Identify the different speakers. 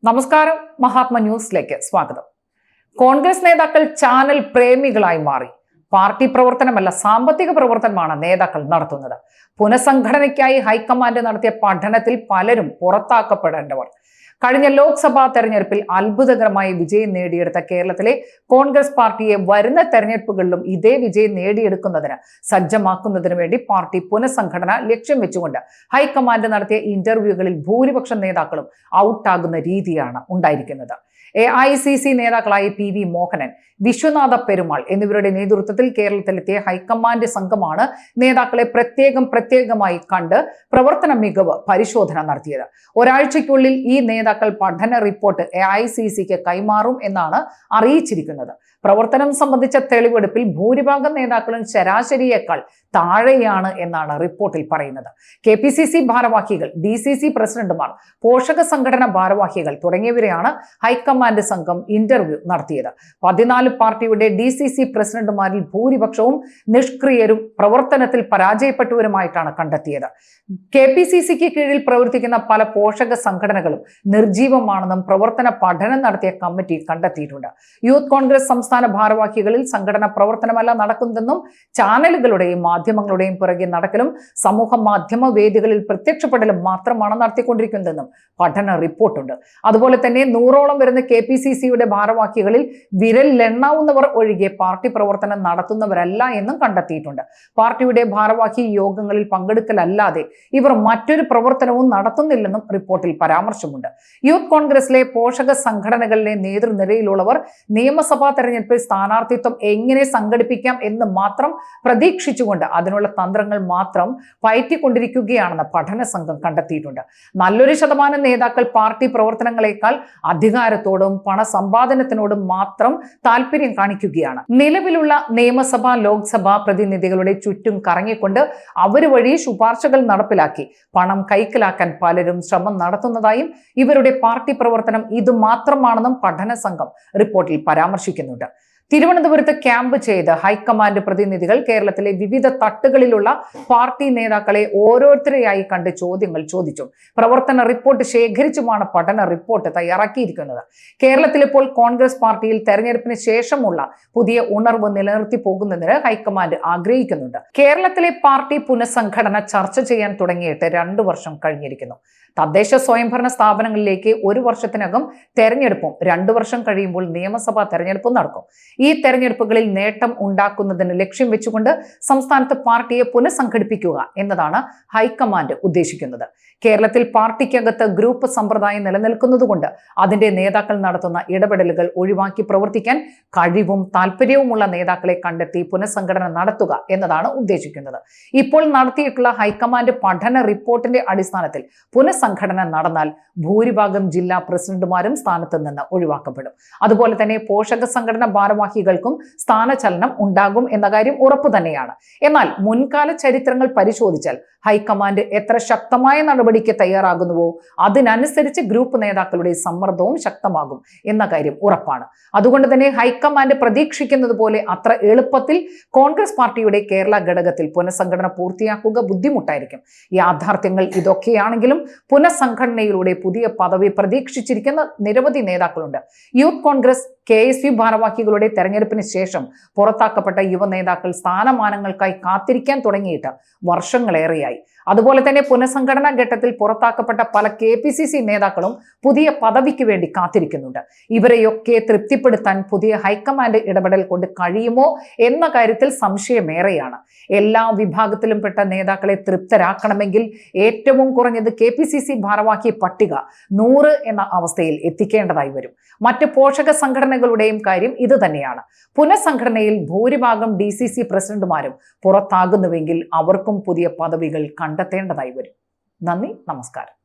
Speaker 1: നമസ്കാരം, മഹാത്മ ന്യൂസിലേക്ക് സ്വാഗതം. കോൺഗ്രസ് നേതാക്കൾ ചാനൽ പ്രേമികളായി മാറി. പാർട്ടി പ്രവർത്തനമല്ല, സാമ്പത്തിക പ്രവർത്തനമാണ് നേതാക്കൾ നടത്തുന്നത്. പുനഃസംഘടനയ്ക്കായി ഹൈക്കമാൻഡ് നടത്തിയ പഠനത്തിൽ പലരും പുറത്താക്കപ്പെടേണ്ടവർ. കഴിഞ്ഞ ലോക്സഭാ തെരഞ്ഞെടുപ്പിൽ അത്ഭുതകരമായി വിജയം നേടിയെടുത്ത കേരളത്തിലെ കോൺഗ്രസ് പാർട്ടിയെ വരുന്ന തെരഞ്ഞെടുപ്പുകളിലും ഇതേ വിജയം നേടിയെടുക്കുന്നതിന് സജ്ജമാക്കുന്നതിനു വേണ്ടി പാർട്ടി പുനഃസംഘടന ലക്ഷ്യം വെച്ചുകൊണ്ട് ഹൈക്കമാൻഡ് നടത്തിയ ഇന്റർവ്യൂകളിൽ ഭൂരിപക്ഷം നേതാക്കളും ഔട്ടാകുന്ന രീതിയാണ് ഉണ്ടായിരിക്കുന്നത്. AICC നേതാക്കളായ PV മോഹനൻ, വിശ്വനാഥ പെരുമാൾ എന്നിവരുടെ നേതൃത്വത്തിൽ കേരളത്തിലെത്തിയ ഹൈക്കമാൻഡ് സംഘമാണ് നേതാക്കളെ പ്രത്യേകമായി കണ്ട് പ്രവർത്തന മികവ് പരിശോധന നടത്തിയത്. ഒരാഴ്ചയ്ക്കുള്ളിൽ ഈ നേതാക്കൾ പഠന റിപ്പോർട്ട് AICCക്ക് കൈമാറും എന്നാണ് അറിയിച്ചിരിക്കുന്നത്. പ്രവർത്തനം സംബന്ധിച്ച തെളിവെടുപ്പിൽ ഭൂരിഭാഗം നേതാക്കളും ശരാശരിയേക്കാൾ താഴെയാണ് എന്നാണ് റിപ്പോർട്ടിൽ പറയുന്നത്. KPCC ഭാരവാഹികൾ, DCC പ്രസിഡന്റുമാർ, പോഷക സംഘടന ഭാരവാഹികൾ തുടങ്ങിയവരെയാണ് ഹൈക്കമാൻഡ് സംഘം ഇന്റർവ്യൂ നടത്തിയത്. 14 പാർട്ടിയുടെ DCC പ്രസിഡന്റുമാരിൽ ഭൂരിപക്ഷവും നിഷ്ക്രിയരും പ്രവർത്തനത്തിൽ പരാജയപ്പെട്ടവരുമായിട്ടാണ് കണ്ടെത്തിയത്. KPCCക്ക് കീഴിൽ പ്രവർത്തിക്കുന്ന പല പോഷക സംഘടനകളും നിർജീവമാണെന്നും പ്രവർത്തന പഠനം നടത്തിയ കമ്മിറ്റി കണ്ടെത്തിയിട്ടുണ്ട്. യൂത്ത് കോൺഗ്രസ് സംസ്ഥാന ഭാരവാഹികളിൽ സംഘടന പ്രവർത്തനമല്ല നടക്കുന്നതെന്നും ചാനലുകളുടെയും മാധ്യമങ്ങളുടെയും പുറകെ നടക്കലും സമൂഹ മാധ്യമ വേദികളിൽ പ്രത്യക്ഷപ്പെടലും മാത്രമാണ് നടത്തിക്കൊണ്ടിരിക്കുന്നതെന്നും പഠന റിപ്പോർട്ടുണ്ട്. അതുപോലെ തന്നെ 100ഓളം വരുന്ന KPCCയുടെ ഭാരവാഹികളിൽ വിരലിലെണ്ണാവുന്നവർ ഒഴികെ പാർട്ടി പ്രവർത്തനം നടത്തുന്നവരല്ല എന്നും കണ്ടെത്തിയിട്ടുണ്ട്. പാർട്ടിയുടെ ഭാരവാഹി യോഗങ്ങളിൽ പങ്കെടുക്കലല്ലാതെ ഇവർ മറ്റൊരു പ്രവർത്തനവും നടത്തുന്നില്ലെന്നും റിപ്പോർട്ടിൽ പരാമർശമുണ്ട്. യൂത്ത് കോൺഗ്രസിലെ പോഷക സംഘടനകളിലെ നേതൃനിരയിലുള്ളവർ നിയമസഭാ തെരഞ്ഞെടുപ്പിൽ സ്ഥാനാർത്ഥിത്വം എങ്ങനെ സംഘടിപ്പിക്കാം എന്ന് മാത്രം പ്രതീക്ഷിച്ചുകൊണ്ട് അതിനുള്ള തന്ത്രങ്ങൾ മാത്രം പയറ്റിക്കൊണ്ടിരിക്കുകയാണെന്ന് പഠന സംഘം കണ്ടെത്തിയിട്ടുണ്ട്. നല്ലൊരു ശതമാനം നേതാക്കൾ പാർട്ടി പ്രവർത്തനങ്ങളെക്കാൾ അധികാരത്തോടും പണസമ്പാദനത്തിനോടും മാത്രം താല്പര്യം കാണിക്കുകയാണ്. നിലവിലുള്ള നിയമസഭാ ലോക്സഭാ പ്രതിനിധികളുടെ ചുറ്റും കറങ്ങിക്കൊണ്ട് അവർ വഴി ശുപാർശകൾ നടപ്പിലാക്കി പണം കൈക്കലാക്കാൻ പലരും ശ്രമം നടത്തുന്നതായും ഇവരുടെ പാർട്ടി പ്രവർത്തനം ഇത് മാത്രമാണെന്നും പഠന സംഘം റിപ്പോർട്ടിൽ പരാമർശിക്കുന്നുണ്ട്. തിരുവനന്തപുരത്ത് ക്യാമ്പ് ചെയ്ത് ഹൈക്കമാൻഡ് പ്രതിനിധികൾ കേരളത്തിലെ വിവിധ തട്ടുകളിലുള്ള പാർട്ടി നേതാക്കളെ ഓരോരുത്തരെയായി കണ്ട് ചോദ്യങ്ങൾ ചോദിച്ചു. പ്രവർത്തന റിപ്പോർട്ട് ശേഖരിച്ചുമാണ് പഠന റിപ്പോർട്ട് തയ്യാറാക്കിയിരിക്കുന്നത്. കേരളത്തിൽ ഇപ്പോൾ കോൺഗ്രസ് പാർട്ടിയിൽ തെരഞ്ഞെടുപ്പിന് ശേഷമുള്ള പുതിയ ഉണർവ് നിലനിർത്തി പോകുന്നതിന് ഹൈക്കമാൻഡ് ആഗ്രഹിക്കുന്നുണ്ട്. കേരളത്തിലെ പാർട്ടി പുനഃസംഘടന ചർച്ച ചെയ്യാൻ തുടങ്ങിയിട്ട് 2 വർഷം കഴിഞ്ഞിരിക്കുന്നു. തദ്ദേശ സ്വയംഭരണ സ്ഥാപനങ്ങളിലേക്ക് 1 വർഷത്തിനകം തെരഞ്ഞെടുപ്പും 2 വർഷം കഴിയുമ്പോൾ നിയമസഭാ തെരഞ്ഞെടുപ്പും നടക്കും. ഈ തെരഞ്ഞെടുപ്പുകളിൽ നേട്ടം ഉണ്ടാക്കുന്നതിന് ലക്ഷ്യം വെച്ചുകൊണ്ട് സംസ്ഥാനത്ത് പാർട്ടിയെ പുനഃസംഘടിപ്പിക്കുക എന്നതാണ് ഹൈക്കമാൻഡ് ഉദ്ദേശിക്കുന്നത്. കേരളത്തിൽ പാർട്ടിക്കകത്ത് ഗ്രൂപ്പ് സമ്പ്രദായം നിലനിൽക്കുന്നതുകൊണ്ട് അതിന്റെ നേതാക്കൾ നടത്തുന്ന ഇടപെടലുകൾ ഒഴിവാക്കി പ്രവർത്തിക്കാൻ കഴിവും താല്പര്യവുമുള്ള നേതാക്കളെ കണ്ടെത്തി പുനഃസംഘടന നടത്തുക എന്നതാണ് ഉദ്ദേശിക്കുന്നത്. ഇപ്പോൾ നടത്തിയിട്ടുള്ള ഹൈക്കമാൻഡ് പഠന റിപ്പോർട്ടിന്റെ അടിസ്ഥാനത്തിൽ പുനഃസംഘടന നടന്നാൽ ഭൂരിഭാഗം ജില്ലാ പ്രസിഡന്റുമാരും സ്ഥാനത്ത് നിന്ന് ഒഴിവാക്കപ്പെടും. അതുപോലെ തന്നെ പോഷക സംഘടന ഭാരവാഹികൾക്കും സ്ഥാനചലനം ഉണ്ടാകും എന്ന കാര്യം ഉറപ്പു തന്നെയാണ്. എന്നാൽ മുൻകാല ചരിത്രങ്ങൾ പരിശോധിച്ചാൽ ഹൈക്കമാൻഡ് എത്ര ശക്തമായ നടപടിക്ക് തയ്യാറാകുന്നുവോ അതിനനുസരിച്ച് ഗ്രൂപ്പ് നേതാക്കളുടെ സമ്മർദ്ദവും ശക്തമാകും എന്ന കാര്യം ഉറപ്പാണ്. അതുകൊണ്ട് തന്നെ ഹൈക്കമാൻഡ് പ്രതീക്ഷിക്കുന്നത് പോലെ അത്ര എളുപ്പത്തിൽ കോൺഗ്രസ് പാർട്ടിയുടെ കേരള ഘടകത്തിൽ പുനഃസംഘടന പൂർത്തിയാക്കുക ബുദ്ധിമുട്ടായിരിക്കും. യാഥാർത്ഥ്യങ്ങൾ ഇതൊക്കെയാണെങ്കിലും പുനഃസംഘടനയിലൂടെ പുതിയ പദവി പ്രതീക്ഷിച്ചിരിക്കുന്ന നിരവധി നേതാക്കളുണ്ട്. യൂത്ത് കോൺഗ്രസ് KSU ഭാരവാഹികളുടെ തെരഞ്ഞെടുപ്പിന് ശേഷം പുറത്താക്കപ്പെട്ട യുവ നേതാക്കൾ സ്ഥാനമാനങ്ങൾക്കായി കാത്തിരിക്കാൻ തുടങ്ങിയിട്ട് വർഷങ്ങളേറെയായി. അതുപോലെ തന്നെ പുനഃസംഘടനാ ഘട്ടത്തിൽ പുറത്താക്കപ്പെട്ട പല KPCC നേതാക്കളും പുതിയ പദവിക്ക് വേണ്ടി കാത്തിരിക്കുന്നുണ്ട്. ഇവരെയൊക്കെ തൃപ്തിപ്പെടുത്താൻ പുതിയ ഹൈക്കമാൻഡ് ഇടപെടൽ കൊണ്ട് കഴിയുമോ എന്ന കാര്യത്തിൽ സംശയമേറെയാണ്. എല്ലാ വിഭാഗത്തിലും പെട്ട നേതാക്കളെ തൃപ്തരാക്കണമെങ്കിൽ ഏറ്റവും കുറഞ്ഞത് KPCC ഭാരവാഹി പട്ടിക 100 എന്ന അവസ്ഥയിൽ എത്തിക്കേണ്ടതായി വരും. മറ്റ് പോഷക സംഘടനകളുടെയും കാര്യം ഇത് തന്നെയാണ്. പുനഃസംഘടനയിൽ ഭൂരിഭാഗം DCC പ്രസിഡന്റുമാരും പുറത്താകുന്നുവെങ്കിൽ അവർക്കും പുതിയ പദവികൾ കണ്ടെത്തേണ്ടതായി വരും. നന്ദി, നമസ്കാരം.